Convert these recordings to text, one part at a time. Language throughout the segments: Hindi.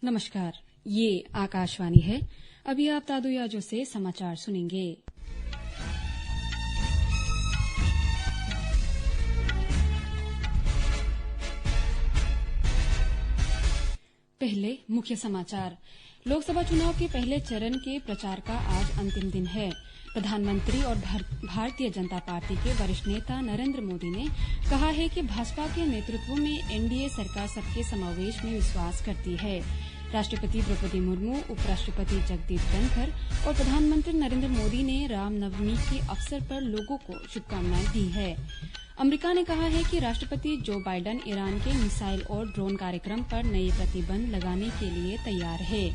नमस्कार, ये आकाशवाणी है। अभी आप तादुयाजो से समाचार सुनेंगे। पहले मुख्य समाचार। लोकसभा चुनाव के पहले चरण के प्रचार का आज अंतिम दिन है। प्रधानमंत्री और भारतीय जनता पार्टी के वरिष्ठ नेता नरेंद्र मोदी ने कहा है कि भाजपा के नेतृत्व में एनडीए सरकार सबके समावेश में विश्वास करती है। राष्ट्रपति द्रौपदी मुर्मू, उपराष्ट्रपति जगदीप धनखड़ और प्रधानमंत्री नरेंद्र मोदी ने रामनवमी के अवसर पर लोगों को शुभकामनाएं दी है। अमेरिका ने कहा है कि राष्ट्रपति जो बाइडेन ईरान के मिसाइल और ड्रोन कार्यक्रम पर नए प्रतिबंध लगाने के लिए तैयार है।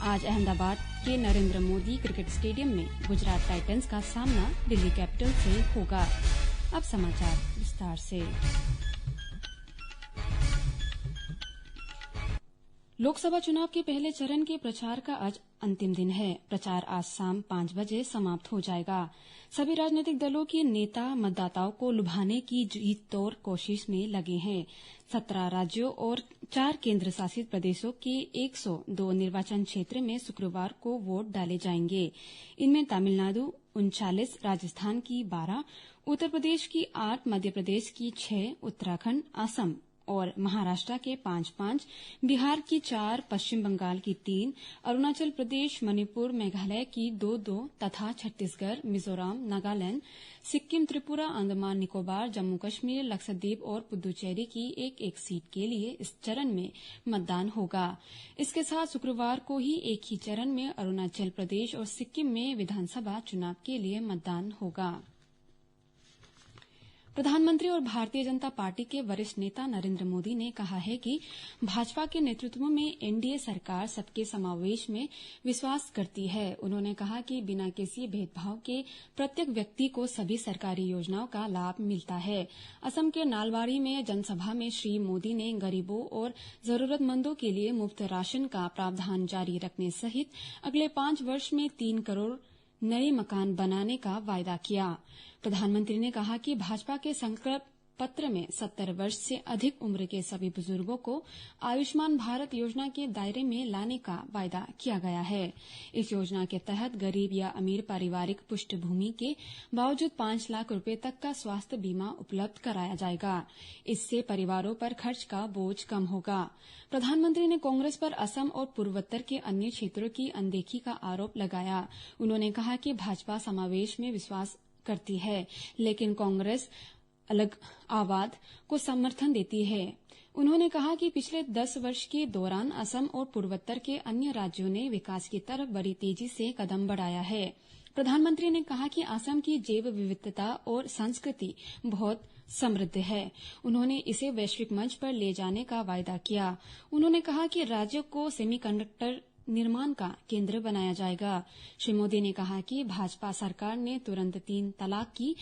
आज अहमदाबाद के नरेंद्र मोदी क्रिकेट स्टेडियम में गुजरात टाइटंस का सामना दिल्ली कैपिटल से होगा। अब समाचार विस्तार से। लोकसभा चुनाव के पहले चरण के प्रचार का आज अंतिम दिन है। प्रचार आज शाम 5 बजे समाप्त हो जाएगा। सभी राजनीतिक दलों के नेता मतदाताओं को लुभाने की जी तोड़ कोशिश में लगे हैं। 17 राज्यों और 4 केंद्र शासित प्रदेशों के 102 निर्वाचन क्षेत्र में शुक्रवार को वोट डाले जाएंगे। इनमें तमिलनाडु 39, राजस्थान की 12, उत्तर प्रदेश की 8, मध्य प्रदेश की 6, उत्तराखंड, असम और महाराष्ट्र के 5-5, बिहार की 4, पश्चिम बंगाल की 3, अरुणाचल प्रदेश, मणिपुर, मेघालय की 2-2 तथा छत्तीसगढ़, मिजोरम, नागालैंड, सिक्किम, त्रिपुरा, अंडमान निकोबार, जम्मू कश्मीर, लक्षद्वीप और पुदुचेरी की एक सीट के लिए इस चरण में मतदान होगा। इसके साथ शुक्रवार को ही एक ही चरण में अरुणाचल प्रदेश और सिक्किम में विधानसभा चुनाव के लिए मतदान होगा। प्रधानमंत्री और भारतीय जनता पार्टी के वरिष्ठ नेता नरेंद्र मोदी ने कहा है कि भाजपा के नेतृत्व में एनडीए सरकार सबके समावेश में विश्वास करती है। उन्होंने कहा कि बिना किसी भेदभाव के प्रत्येक व्यक्ति को सभी सरकारी योजनाओं का लाभ मिलता है। असम के नालबाड़ी में जनसभा में श्री मोदी ने गरीबों और जरूरतमंदों के लिए मुफ्त राशन का प्रावधान जारी रखने सहित अगले 5 वर्ष में 3 करोड़ नए मकान बनाने का वायदा किया। प्रधानमंत्री ने कहा कि भाजपा के संकल्प पत्र में 70 वर्ष से अधिक उम्र के सभी बुजुर्गों को आयुष्मान भारत योजना के दायरे में लाने का वायदा किया गया है। इस योजना के तहत गरीब या अमीर पारिवारिक पृष्ठभूमि के बावजूद 5 लाख रुपए तक का स्वास्थ्य बीमा उपलब्ध कराया जाएगा। इससे परिवारों पर खर्च का बोझ कम होगा। प्रधानमंत्री ने कांग्रेस पर असम और पूर्वोत्तर के अन्य क्षेत्रों की अनदेखी का आरोप लगाया। उन्होंने कहा कि भाजपा समावेश में विश्वास करती है, लेकिन कांग्रेस अलगाववाद को समर्थन देती है। उन्होंने कहा कि पिछले 10 वर्ष के दौरान असम और पूर्वोत्तर के अन्य राज्यों ने विकास की तरफ बड़ी तेजी से कदम बढ़ाया है। प्रधानमंत्री ने कहा कि असम की जैव विविधता और संस्कृति बहुत समृद्ध है। उन्होंने इसे वैश्विक मंच पर ले जाने का वायदा किया। उन्होंने कहा कि राज्य को सेमीकंडक्टर निर्माण का केंद्र बनाया जाएगा। श्री मोदी ने कहा कि भाजपा सरकार ने तुरंत 3 तलाक की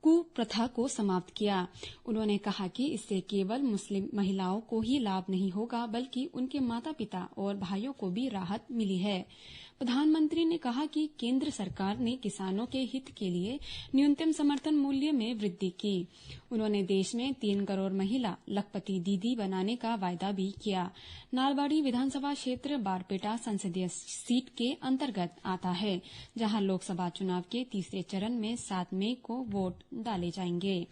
कुप्रथा को समाप्त किया। उन्होंने कहा कि इससे केवल मुस्लिम महिलाओं को ही लाभ नहीं होगा, बल्कि उनके माता पिता और भाइयों को भी राहत मिली है। प्रधानमंत्री ने कहा कि केंद्र सरकार ने किसानों के हित के लिए न्यूनतम समर्थन मूल्य में वृद्धि की। उन्होंने देश में 3 करोड़ महिला लखपति दीदी बनाने का वायदा भी किया। नालबाड़ी विधानसभा क्षेत्र बारपेटा संसदीय सीट के अंतर्गत आता है, जहां लोकसभा चुनाव के तीसरे चरण में 7 मई को वोट डाले जाएंगे।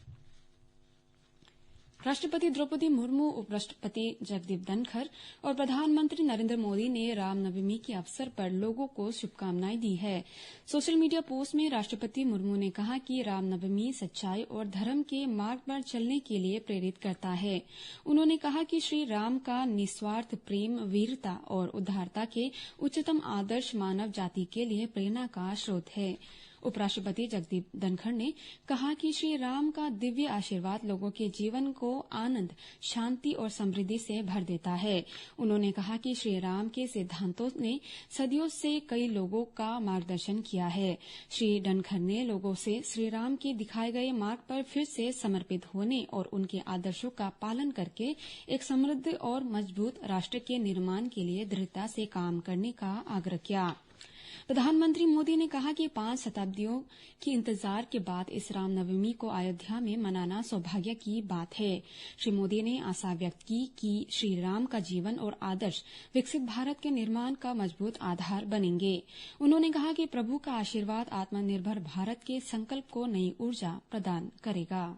राष्ट्रपति द्रौपदी मुर्मू, उपराष्ट्रपति जगदीप धनखड़ और प्रधानमंत्री नरेंद्र मोदी ने रामनवमी के अवसर पर लोगों को शुभकामनाएं दी है। सोशल मीडिया पोस्ट में राष्ट्रपति मुर्मू ने कहा कि रामनवमी सच्चाई और धर्म के मार्ग पर चलने के लिए प्रेरित करता है। उन्होंने कहा कि श्री राम का निस्वार्थ प्रेम, वीरता और उदारता के उच्चतम आदर्श मानव जाति के लिए प्रेरणा का स्रोत है। उपराष्ट्रपति जगदीप धनखड़ ने कहा कि श्री राम का दिव्य आशीर्वाद लोगों के जीवन को आनंद, शांति और समृद्धि से भर देता है। उन्होंने कहा कि श्री राम के सिद्धांतों ने सदियों से कई लोगों का मार्गदर्शन किया है। श्री धनखड़ ने लोगों से श्री राम के दिखाए गए मार्ग पर फिर से समर्पित होने और उनके आदर्शों का पालन करके एक समृद्ध और मजबूत राष्ट्र के निर्माण के लिए दृढ़ता से काम करने का आग्रह किया। प्रधानमंत्री मोदी ने कहा कि 5 शताब्दियों के इंतजार के बाद इस रामनवमी को अयोध्या में मनाना सौभाग्य की बात है। श्री मोदी ने आशा व्यक्त की कि श्री राम का जीवन और आदर्श विकसित भारत के निर्माण का मजबूत आधार बनेंगे। उन्होंने कहा कि प्रभु का आशीर्वाद आत्मनिर्भर भारत के संकल्प को नई ऊर्जा प्रदान करेगा।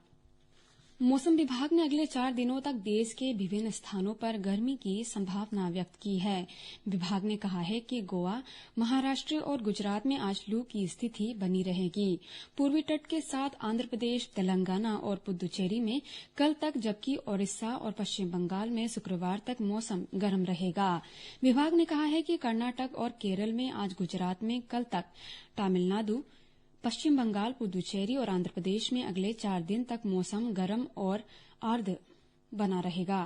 मौसम विभाग ने अगले 4 दिनों तक देश के विभिन्न स्थानों पर गर्मी की संभावना व्यक्त की है। विभाग ने कहा है कि गोवा, महाराष्ट्र और गुजरात में आज लू की स्थिति बनी रहेगी। पूर्वी तट के साथ आंध्र प्रदेश, तेलंगाना और पुदुचेरी में कल तक, जबकि ओडिशा और पश्चिम बंगाल में शुक्रवार तक मौसम गर्म रहेगा। विभाग ने कहा है कि कर्नाटक और केरल में आज, गुजरात में कल तक, तमिलनाडु, पश्चिम बंगाल, पुदुचेरी और आंध्र प्रदेश में अगले 4 दिन तक मौसम गर्म और आर्द्र बना रहेगा।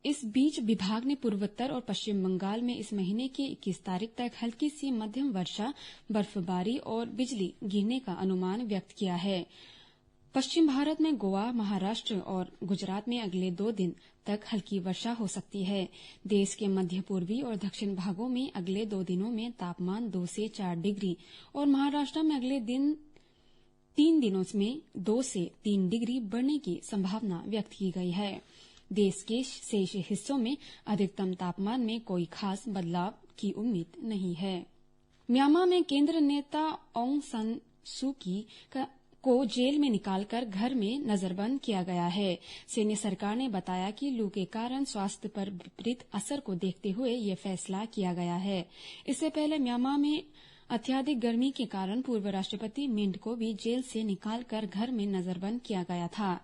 इस बीच विभाग ने पूर्वोत्तर और पश्चिम बंगाल में इस महीने की 21 तारीख तक हल्की सी मध्यम वर्षा, बर्फबारी और बिजली गिरने का अनुमान व्यक्त किया है। पश्चिम भारत में गोवा, महाराष्ट्र और गुजरात में अगले 2 दिन तक हल्की वर्षा हो सकती है। देश के मध्य पूर्वी और दक्षिण भागों में अगले 2 दिनों में तापमान 2 से 4 डिग्री और महाराष्ट्र में अगले 3 दिनों में 2 से 3 डिग्री बढ़ने की संभावना व्यक्त की गई है। देश के शेष हिस्सों में अधिकतम तापमान में कोई खास बदलाव की उम्मीद नहीं है। म्यांमार में केंद्र नेता ऑंग सान सू की को जेल में निकालकर घर में नजरबंद किया गया है। सैन्य सरकार ने बताया कि लू के कारण स्वास्थ्य पर विपरीत असर को देखते हुए यह फैसला किया गया है। इससे पहले म्यांमार में अत्यधिक गर्मी के कारण पूर्व राष्ट्रपति मिंट को भी जेल से निकालकर घर में नजरबंद किया गया था।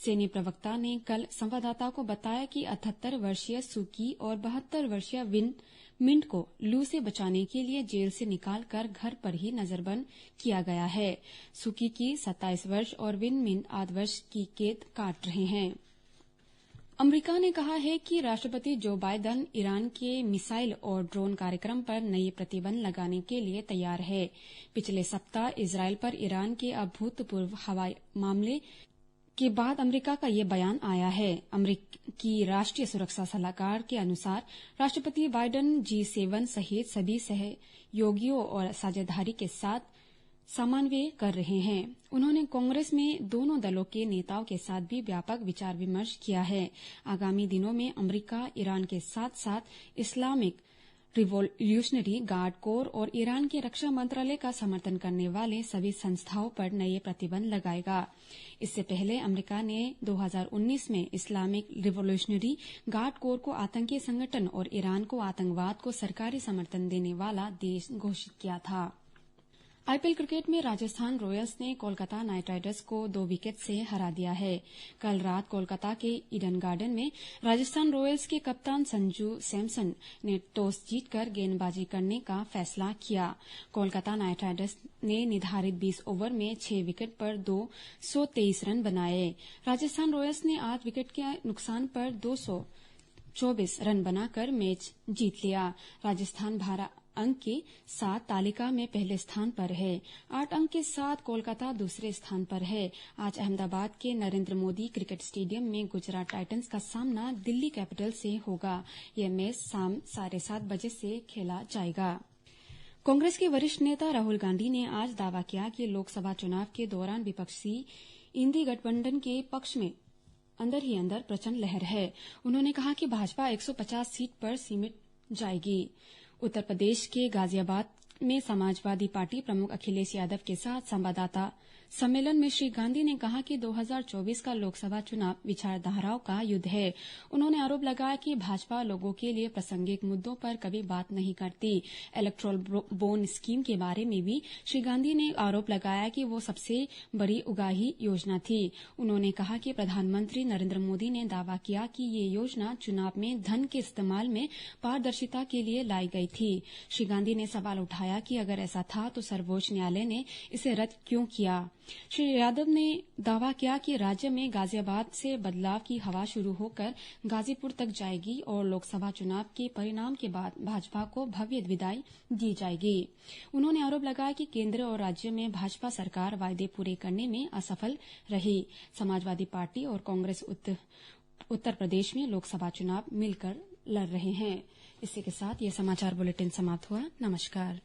सैन्य प्रवक्ता ने कल संवाददाताओं को बताया कि 78 वर्षीय सूकी और 72 वर्षीय विन मिंट को लू से बचाने के लिए जेल से निकालकर घर पर ही नजरबंद किया गया है। सूकी की 27 वर्ष और विन मिंट 8 वर्ष की कैद काट रहे हैं। अमेरिका ने कहा है कि राष्ट्रपति जो बाइडेन ईरान के मिसाइल और ड्रोन कार्यक्रम पर नए प्रतिबंध लगाने के लिए तैयार है। पिछले सप्ताह इजरायल पर ईरान के अभूतपूर्व हवाई हमले के बाद अमेरिका का ये बयान आया है। अमेरिकी राष्ट्रीय सुरक्षा सलाहकार के अनुसार राष्ट्रपति बाइडेन G7 सहित सभी सहयोगियों और साझेदारी के साथ समन्वय कर रहे हैं। उन्होंने कांग्रेस में दोनों दलों के नेताओं के साथ भी व्यापक विचार विमर्श किया है। आगामी दिनों में अमेरिका ईरान के साथ साथ इस्लामिक रिवॉल्यूशनरी गार्ड कोर और ईरान के रक्षा मंत्रालय का समर्थन करने वाले सभी संस्थाओं पर नए प्रतिबंध लगाएगा। इससे पहले अमेरिका ने 2019 में इस्लामिक रिवॉल्यूशनरी गार्ड कोर को आतंकी संगठन और ईरान को आतंकवाद को सरकारी समर्थन देने वाला देश घोषित किया था। आईपीएल क्रिकेट में राजस्थान रॉयल्स ने कोलकाता नाइट राइडर्स को 2 विकेट से हरा दिया है। कल रात कोलकाता के ईडन गार्डन में राजस्थान रॉयल्स के कप्तान संजू सैमसन ने टॉस जीतकर गेंदबाजी करने का फैसला किया। कोलकाता नाइट राइडर्स ने निर्धारित 20 ओवर में 6 विकेट पर 223 रन बनाए। राजस्थान रॉयल्स ने 8 विकेट के नुकसान पर 224 रन बनाकर मैच जीत लिया। राजस्थान 12 अंक के साथ तालिका में पहले स्थान पर है। 8 अंक के साथ कोलकाता दूसरे स्थान पर है। आज अहमदाबाद के नरेंद्र मोदी क्रिकेट स्टेडियम में गुजरात टाइटंस का सामना दिल्ली कैपिटल्स से होगा। यह मैच शाम 7:30 बजे से खेला जाएगा। कांग्रेस के वरिष्ठ नेता राहुल गांधी ने आज दावा किया कि लोकसभा चुनाव के दौरान विपक्षी इंडी गठबंधन के पक्ष में अंदर ही अंदर प्रचंड लहर है। उन्होंने कहा कि भाजपा 150 सीट पर सिमट जाएगी। उत्तर प्रदेश के गाजियाबाद में समाजवादी पार्टी प्रमुख अखिलेश यादव के साथ संवाददाता सम्मेलन में श्री गांधी ने कहा कि 2024 का लोकसभा चुनाव विचारधाराओं का युद्ध है। उन्होंने आरोप लगाया कि भाजपा लोगों के लिए प्रासंगिक मुद्दों पर कभी बात नहीं करती। इलेक्टोरल बॉन्ड स्कीम के बारे में भी श्री गांधी ने आरोप लगाया कि वो सबसे बड़ी उगाही योजना थी। उन्होंने कहा कि प्रधानमंत्री नरेंद्र मोदी ने दावा किया कि ये योजना चुनाव में धन के इस्तेमाल में पारदर्शिता के लिए लाई गई थी। श्री गांधी ने सवाल उठाया कि अगर ऐसा था तो सर्वोच्च न्यायालय ने इसे रद्द क्यों किया। श्री यादव ने दावा किया कि राज्य में गाजियाबाद से बदलाव की हवा शुरू होकर गाजीपुर तक जाएगी और लोकसभा चुनाव के परिणाम के बाद भाजपा को भव्य विदाई दी जाएगी। उन्होंने आरोप लगाया कि केंद्र और राज्य में भाजपा सरकार वायदे पूरे करने में असफल रही। समाजवादी पार्टी और कांग्रेस उत्तर प्रदेश में लोकसभा चुनाव मिलकर लड़ रहे हैं। इसी के साथ ये समाचार बुलेटिन समाप्त हुआ। नमस्कार।